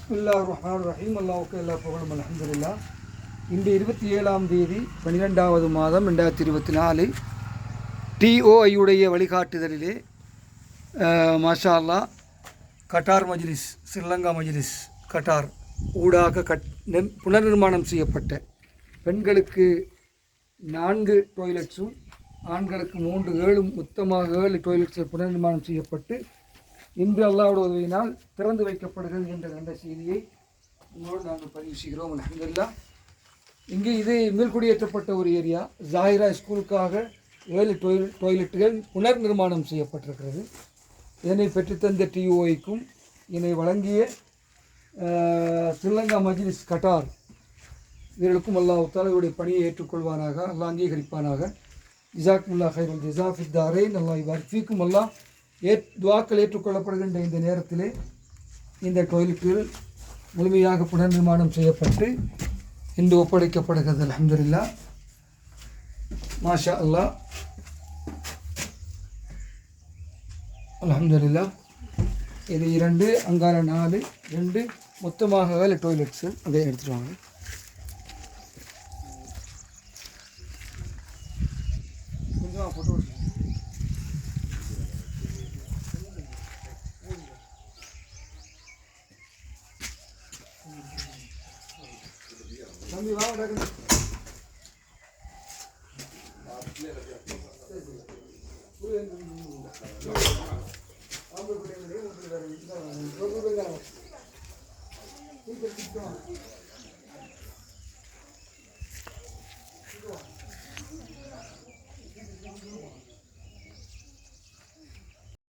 பிஸ்மில்லாஹிர்ரஹ்மானிர்ரஹீம். அல்லாஹ்வுக்கு எல்லா புகழும் அல்ஹம்துலில்லாஹ். இன்று 27ஆம் தேதி 12வது மாதம் 2024 டிஓஐயுடைய வழிகாட்டுதலிலே மாஷா அல்லாஹ் கட்டார் மஜ்லிஸ், ஸ்ரீலங்கா மஜ்லிஸ் கட்டார் ஊடாக புனர்நிர்மாணம் செய்யப்பட்ட பெண்களுக்கு 4 டாய்லெட்ஸும் ஆண்களுக்கு 7 மொத்தமாக 7 டாய்லெட்ஸில் புனர்நிர்மாணம் செய்யப்பட்டு இன்று அல்லாஹ்வுடைய உதவியினால் திறந்து வைக்கப்படுகிறது என்ற நல்ல செய்தியை உங்களோடு நாங்கள் பதிவு செய்கிறோம். அல்ஹம்துலில்லாஹ். இங்கே இது மீள்குடியேற்றப்பட்ட ஒரு ஏரியா. ஜாஹிரா ஸ்கூலுக்காக 7 டாய்லெட்டுகள் புனர் நிர்மாணம் செய்யப்பட்டிருக்கிறது. இதனை பெற்றுத்தந்த டிஓஐக்கும் இதனை வழங்கிய ஸ்ரீலங்கா மஜ்லிஸ் கட்டார் இவர்களுக்கும் அல்லாஹ் தஆலாவுடைய பணியை ஏற்றுக்கொள்வானாக, அல்லாஹ் அங்கீகரிப்பானாக. ஜஸாக்குமுல்லாஹ் கைரல் ஜஸா ஃபித் தாரைன். அல்லாஹ் யுபாரிக் ஃபீக்கும். அல்லாஹ் துஆக்கள் ஏற்றுக்கொள்ளப்படுகின்ற இந்த நேரத்திலே இந்த டாய்லெட்டுகள் முழுமையாக புனர் நிர்மாணம் செய்யப்பட்டு இன்று ஒப்படைக்கப்படுகிறது. அல்ஹம்துலில்லாஹ், மாஷா அல்லாஹ், அல்ஹம்துலில்லாஹ். இது 2, அங்கால 4, 2 மொத்தமாக 7 டாய்லெட்ஸு. அதை எடுத்துட்டு வாங்க. கொஞ்சம் ஃபோட்டோ தம்பி வா டக்கு.